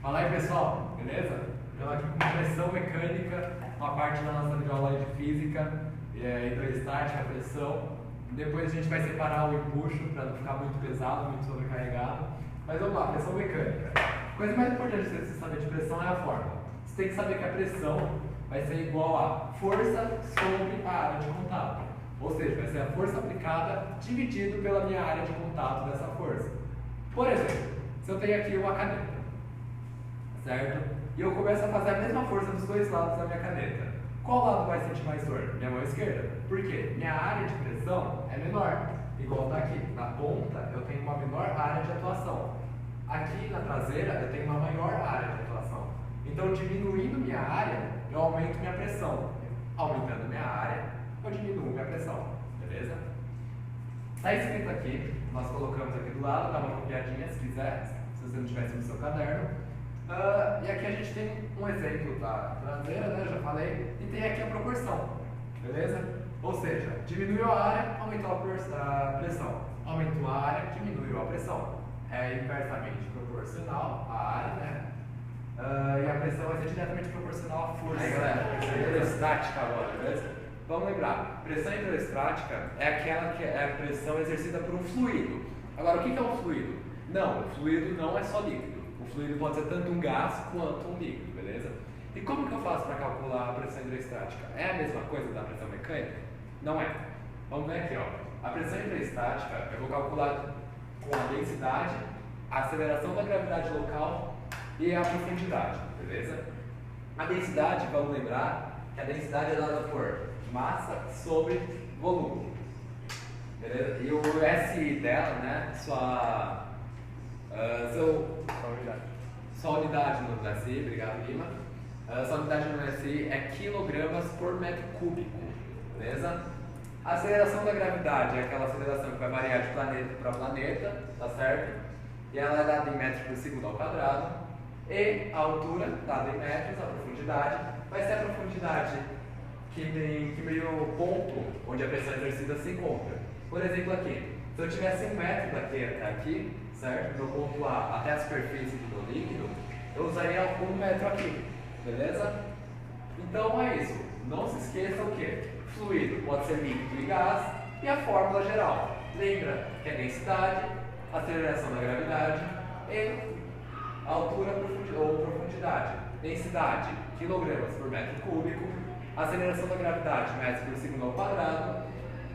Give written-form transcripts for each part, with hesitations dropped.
Fala aí pessoal, beleza? Estamos aqui com pressão mecânica, uma parte da nossa videoaula de física, hidrostática, pressão. Depois a gente vai separar o empuxo para não ficar muito pesado, muito sobrecarregado. Mas vamos lá, pressão mecânica. A coisa mais importante de você saber de pressão é a fórmula. Você tem que saber que a pressão vai ser igual a força sobre a área de contato. Ou seja, vai ser a força aplicada dividido pela minha área de contato dessa força. Por exemplo, se eu tenho aqui uma caneta, certo? E eu começo a fazer a mesma força dos dois lados da minha caneta. Qual lado vai sentir mais dor? Minha mão esquerda. Por quê? Minha área de pressão é menor. Igual está aqui. Na ponta eu tenho uma menor área de atuação. Aqui na traseira eu tenho uma maior área de atuação. Então, diminuindo minha área, eu aumento minha pressão. Aumentando minha área, eu diminuo minha pressão. Beleza? Está escrito aqui, nós colocamos aqui do lado, dá uma copiadinha se quiser, se você não tivesse no seu caderno. E aqui a gente tem um exemplo da traseira, né? Já falei, e tem aqui a proporção, beleza? Ou seja, diminuiu a área, aumentou a pressão. Aumentou a área, diminuiu a pressão. É inversamente proporcional à área, né? E a pressão vai ser diretamente proporcional à força. Aí galera, pressão hidrostática agora, beleza? Vamos lembrar, pressão hidrostática é aquela que é a pressão exercida por um fluido. Agora, o que é um fluido? Não, o fluido não é só líquido. O fluido pode ser tanto um gás quanto um líquido, beleza? E como que eu faço para calcular a pressão hidrostática? É a mesma coisa da pressão mecânica? Não é. Vamos ver aqui, ó. A pressão hidrostática eu vou calcular com a densidade, a aceleração da gravidade local e a profundidade, beleza? A densidade, vamos lembrar que a densidade é dada por massa sobre volume, beleza? E o SI dela, né, sua unidade no SI, obrigado Lima, sua unidade no SI é quilogramas por metro cúbico, beleza? A aceleração da gravidade é aquela aceleração que vai variar de planeta para planeta, tá certo? E ela é dada em metros por segundo ao quadrado. E a altura, dada em metros, a profundidade, vai ser a profundidade que meio o ponto onde a pressão exercida se encontra. Por exemplo aqui, se eu tivesse 1 metro daqui até aqui, certo? Do ponto A até a superfície do líquido, eu usaria 1 metro aqui, beleza? Então é isso. Não se esqueça o que? Fluido pode ser líquido e gás e a fórmula geral. Lembra que é densidade, aceleração da gravidade e altura ou profundidade. Densidade, quilogramas por metro cúbico. Aceleração da gravidade, metros por segundo ao quadrado.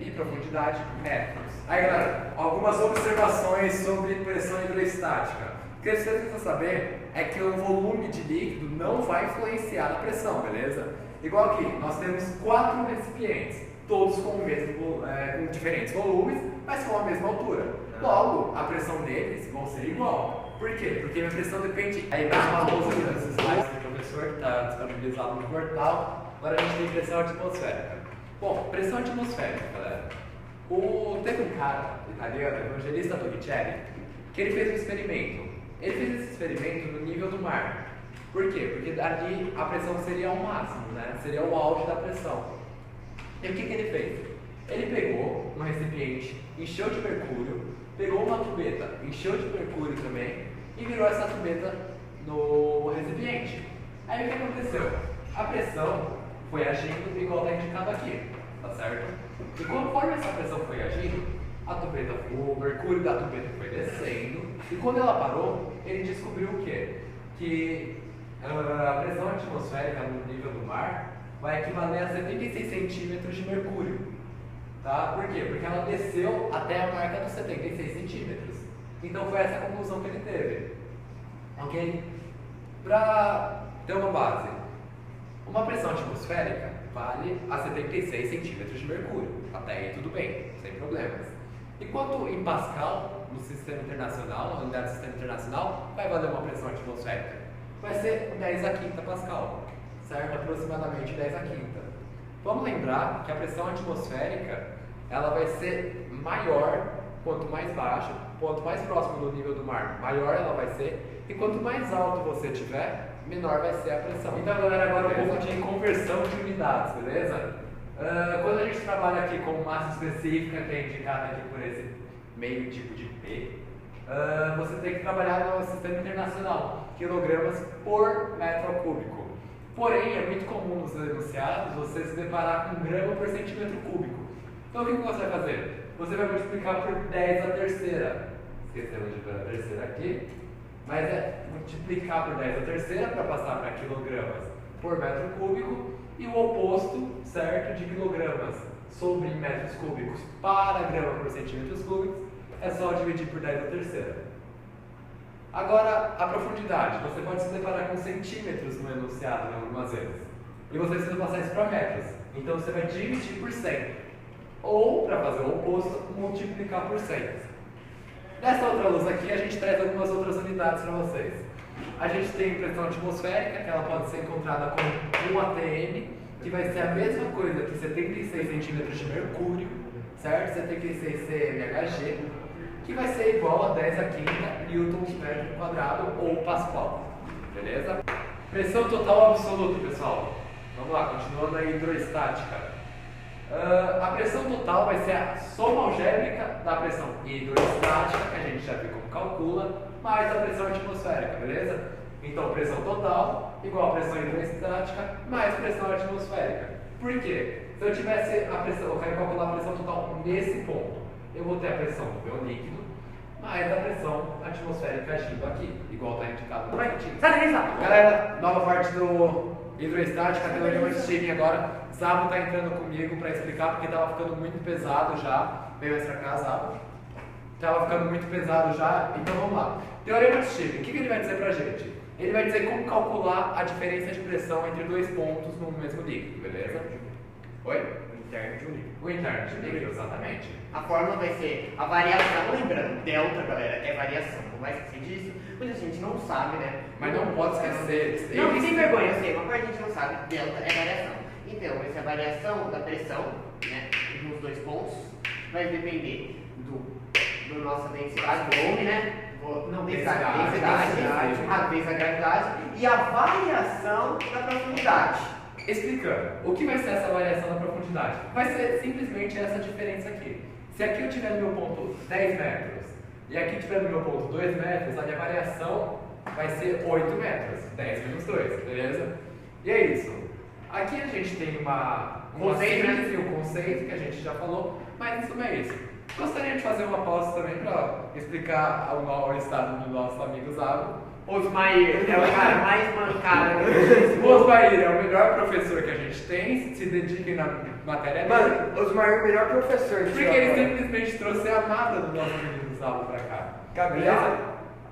E profundidade, metros. Aí galera, algumas observações sobre pressão hidrostática. O que você precisa saber é que o volume de líquido não vai influenciar na pressão, beleza? Igual aqui, nós temos 4 recipientes, todos com com diferentes volumes, mas com a mesma altura. Logo, a pressão deles vão ser igual. Por quê? Porque a pressão depende. Aí mais uma lousa aqui nesses slides do professor que está disponibilizado no portal. Agora a gente tem pressão atmosférica. Bom, pressão atmosférica, galera. Teve um cara italiano, Evangelista Torricelli, que ele fez um experimento. Ele fez esse experimento no nível do mar. Por quê? Porque ali a pressão seria o máximo, né? Seria o auge da pressão. E o que ele fez? Ele pegou um recipiente, encheu de mercúrio, pegou uma tubeta, encheu de mercúrio também e virou essa tubeta no recipiente. Aí o que aconteceu? A pressão foi agindo igual está indicado aqui, tá certo? E conforme essa pressão foi agindo, o mercúrio da tubeta foi descendo e quando ela parou, ele descobriu o quê? Que a pressão atmosférica no nível do mar vai equivaler a 76 centímetros de mercúrio. Tá? Por quê? Porque ela desceu até a marca dos 76 centímetros. Então foi essa a conclusão que ele teve. Ok? Para ter uma base, uma pressão atmosférica vale a 76 centímetros de mercúrio. Até aí tudo bem, sem problemas. Enquanto em Pascal, no sistema internacional, na unidade do sistema internacional, vai valer uma pressão atmosférica? Vai ser 10 a quinta Pascal, certo? Aproximadamente 10 a quinta. Vamos lembrar que a pressão atmosférica ela vai ser maior quanto mais baixa, quanto mais próximo do nível do mar, maior ela vai ser, e quanto mais alto você tiver, menor vai ser a pressão. Então galera, agora um pouco de conversão de unidades, beleza? Quando a gente trabalha aqui com massa específica, que é indicada aqui por esse meio tipo de P, você tem que trabalhar no sistema internacional. kg por metro cúbico. Porém, é muito comum nos enunciados você se deparar com grama por centímetro cúbico. Então, o que você vai fazer? Você vai multiplicar por 10 a terceira. Esquecemos de pôr a terceira aqui. Mas é multiplicar por 10 a terceira para passar para quilogramas por metro cúbico. E o oposto, certo, de quilogramas sobre metros cúbicos para grama por centímetros cúbicos é só dividir por 10 a terceira. Agora, a profundidade. Você pode se deparar com centímetros no enunciado algumas vezes. E você precisa passar isso para metros. Então, você vai dividir por 100. Ou, para fazer o oposto, multiplicar por 100. Nessa outra luz aqui, a gente traz algumas outras unidades para vocês. A gente tem pressão atmosférica, que ela pode ser encontrada com 1 atm, que vai ser a mesma coisa que 76 centímetros de mercúrio, certo? 76 cmHg, que vai ser igual a 10 a quinta newtons metro quadrado ou pascal, beleza? Pressão total absoluta, pessoal. Vamos lá, continuando a hidroestática. A pressão total vai ser a soma algébrica da pressão hidroestática, que a gente já viu como calcula, mais a pressão atmosférica, beleza? Então, pressão total igual a pressão hidroestática mais pressão atmosférica. Por quê? Se eu tivesse a pressão, eu quero calcular a pressão total nesse ponto, eu vou ter a pressão do meu líquido mais a pressão atmosférica agindo aqui, igual está indicado no artigo. Galera, nova parte do hidroestática, teorema de Stirling agora. Zabo está entrando comigo para explicar porque estava ficando muito pesado já. Veio mais pra cá, Zabo. Estava ficando muito pesado já, então vamos lá. Teorema de Stirling, o que ele vai dizer pra gente? Ele vai dizer como calcular a diferença de pressão entre dois pontos no mesmo líquido, beleza? Oi? O interno de um líquido. O interno de um líquido, exatamente. A fórmula vai ser a variação, lembrando, delta, galera, é variação. Não vai esquecer disso? Muita gente não sabe, né? Mas não pode esquecer. Não, sem vergonha, eu sei, uma parte a gente não sabe, delta é variação. Então, essa variação da pressão, né, nos dois pontos, vai depender do nossa densidade, volume, né? Não, densidade, a vezes a gravidade e a variação da profundidade. Explicando, o que vai ser essa variação da profundidade? Vai ser simplesmente essa diferença aqui. Se aqui eu tiver no meu ponto 10 metros e aqui tiver no meu ponto 2 metros, a minha variação vai ser 8 metros, 10 menos 2, beleza? E é isso. Aqui a gente tem uma síntese, um conceito que a gente já falou, mas isso não é isso. Gostaria de fazer uma pausa também para explicar ao estado do nosso amigo Zabo. Osmair é o cara mais mancado. O Osmair é o melhor professor que a gente tem, se dediquem na matéria dele. Mano, Osmair é o melhor professor. Porque ele simplesmente trouxe a nada do nosso amigo Zabo pra cá. Beleza?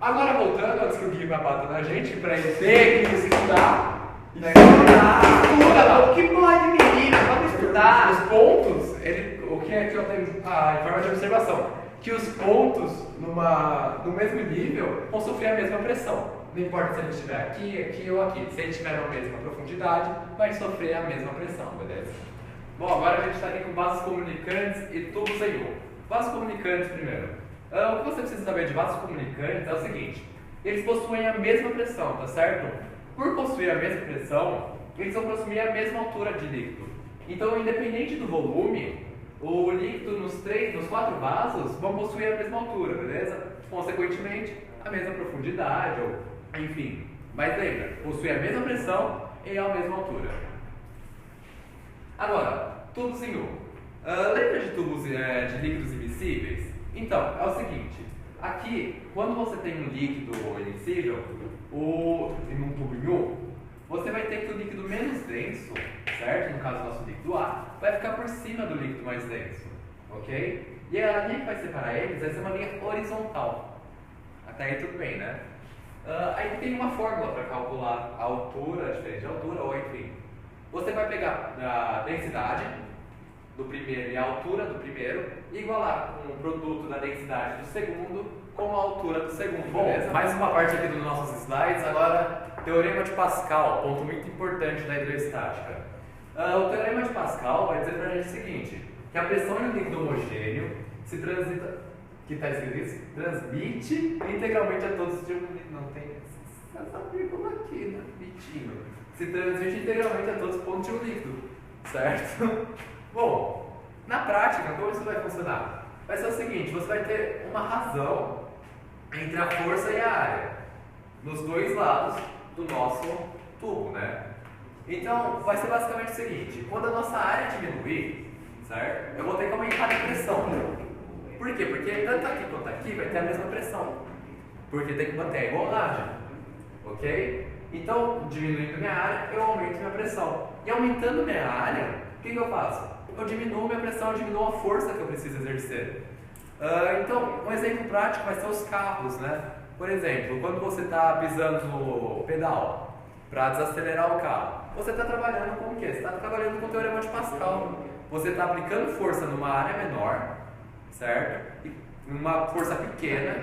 Agora voltando, antes que o Gui bata na gente, pra ele ter que estudar. O que pode, menina? Vamos estudar. Os pontos, o que é que eu tenho a forma de observação? Que os pontos no mesmo nível vão sofrer a mesma pressão. Não importa se ele estiver aqui ou aqui. Se ele estiver na mesma profundidade, vai sofrer a mesma pressão, beleza? Bom, agora a gente está aqui com vasos comunicantes e tubos em U. Vasos comunicantes primeiro. O que você precisa saber de vasos comunicantes é o seguinte: eles possuem a mesma pressão, tá certo? Por possuir a mesma pressão, eles vão possuir a mesma altura de líquido. Então, independente do volume, o líquido nos 4 vasos vão possuir a mesma altura, beleza? Consequentemente, a mesma profundidade, ou enfim. Mas lembra, possui a mesma pressão e a mesma altura. Agora, tubos em U. Lembra de tubos de líquidos immiscíveis? Então, é o seguinte. Aqui, quando você tem um líquido immiscível, em um tubo em U, você vai ter que o líquido menos denso, certo? No caso do nosso líquido A, vai ficar por cima do líquido mais denso, ok? E a linha que vai separar eles vai ser uma linha horizontal. Até aí tudo bem, né? Aí tem uma fórmula para calcular a altura, a diferença de altura, ou enfim. Você vai pegar a densidade do primeiro e a altura do primeiro e igualar com o produto da densidade do segundo com a altura do segundo, beleza? Mais uma parte aqui dos nossos slides, agora Teorema de Pascal, ponto muito importante da hidroestática. O Teorema de Pascal vai dizer pra gente o seguinte, que a pressão em um líquido homogêneo se transita, que está escrito isso, transmite integralmente a todos os líquidos, não tem essa vírgula aqui, né? Bitinho. Se transmite integralmente a todos os pontos de um líquido, certo? Bom, na prática, como isso vai funcionar? Vai ser o seguinte, você vai ter uma razão entre a força e a área. nos dois lados do nosso tubo, né? Então, vai ser basicamente o seguinte: quando a nossa área diminuir, certo? Eu vou ter que aumentar a pressão. Por quê? Porque tanto aqui quanto aqui vai ter a mesma pressão, porque tem que manter a igualdade, ok? Então, diminuindo minha área, eu aumento minha pressão. E aumentando minha área, o que eu faço? Eu diminuo minha pressão, eu diminuo a força que eu preciso exercer. Então, um exemplo prático vai ser os carros, né? Por exemplo, quando você está pisando no pedal para desacelerar o carro, você está trabalhando com o quê? Você está trabalhando com o teorema de Pascal. Você está aplicando força numa área menor, certo? E uma força pequena,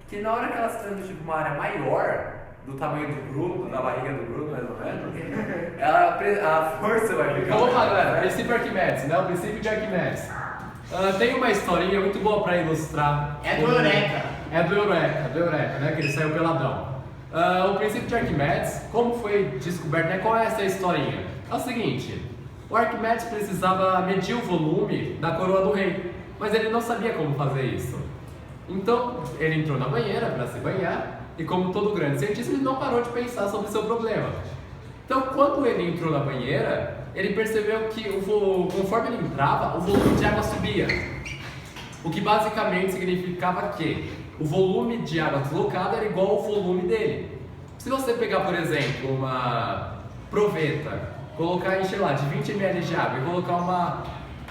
que na hora que ela se transmite para uma área maior, do tamanho do Bruno, da barriga do Bruno, mais ou menos, a força vai ficar. Vamos lá, galera. Princípio Arquimedes, né? O princípio de Arquimedes. Tem uma historinha muito boa para ilustrar. É do Eureka. É do Eureka, né? Que ele saiu peladão. O princípio de Arquimedes, como foi descoberto, né? Qual é essa historinha? É o seguinte: o Arquimedes precisava medir o volume da coroa do rei, mas ele não sabia como fazer isso. Então, ele entrou na banheira para se banhar. E como todo grande cientista, ele não parou de pensar sobre o seu problema. Então, quando ele entrou na banheira, ele percebeu que conforme ele entrava, o volume de água subia. O que basicamente significava que o volume de água deslocada era igual ao volume dele. Se você pegar, por exemplo, uma proveta, colocar, encher lá de 20 ml de água e colocar uma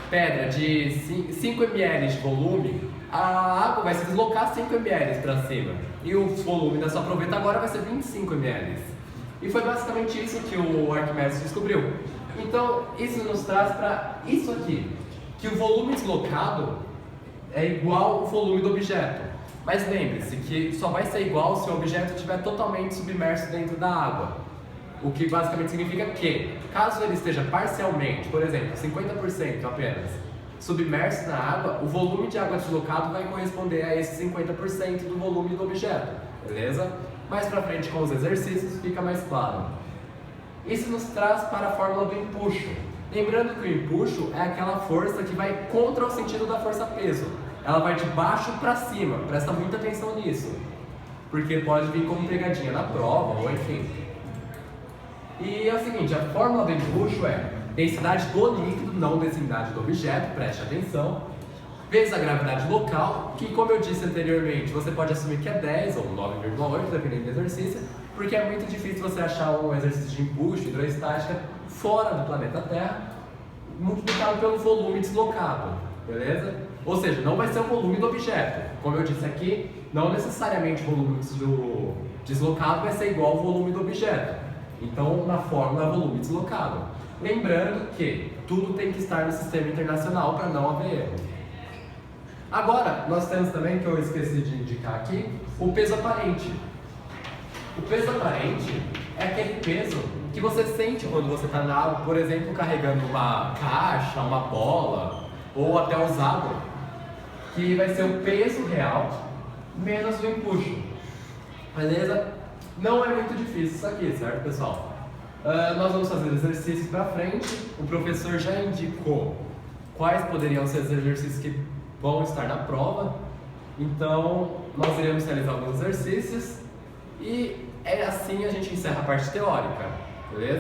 pedra de 5 ml de volume, a água vai se deslocar 5 ml para cima e o volume da sua proveta agora vai ser 25 ml. E foi basicamente isso que o Arquimedes descobriu. Então, isso nos traz para isso aqui, que o volume deslocado é igual ao volume do objeto. Mas lembre-se que só vai ser igual se o objeto estiver totalmente submerso dentro da água. O que basicamente significa que, caso ele esteja parcialmente, por exemplo, 50% apenas, submerso na água, o volume de água deslocado vai corresponder a esse 50% do volume do objeto, beleza? Mais pra frente com os exercícios fica mais claro. Isso nos traz para a fórmula do empuxo. Lembrando que o empuxo é aquela força que vai contra o sentido da força-peso. Ela vai de baixo para cima, presta muita atenção nisso, porque pode vir como pegadinha na prova, ou enfim. E é o seguinte, a fórmula do empuxo é densidade do líquido, não densidade do objeto, preste atenção, vezes a gravidade local, que como eu disse anteriormente, você pode assumir que é 10 ou 9,8, dependendo do exercício, porque é muito difícil você achar um exercício de empuxo, hidroestática, fora do planeta Terra, multiplicado pelo volume deslocado, beleza? Ou seja, não vai ser o volume do objeto. Como eu disse aqui, não necessariamente o volume do deslocado vai ser igual ao volume do objeto. Então, na fórmula é volume deslocado. Lembrando que tudo tem que estar no sistema internacional para não haver erro. Agora, nós temos também, que eu esqueci de indicar aqui, o peso aparente. O peso aparente é aquele peso que você sente quando você está na água, por exemplo, carregando uma caixa, uma bola ou até usado, que vai ser o peso real menos o empuxo. Beleza? Não é muito difícil isso aqui, certo, pessoal? Nós vamos fazer exercícios para frente. O professor já indicou quais poderiam ser os exercícios que vão estar na prova. Então, nós iremos realizar alguns exercícios e assim a gente encerra a parte teórica, beleza?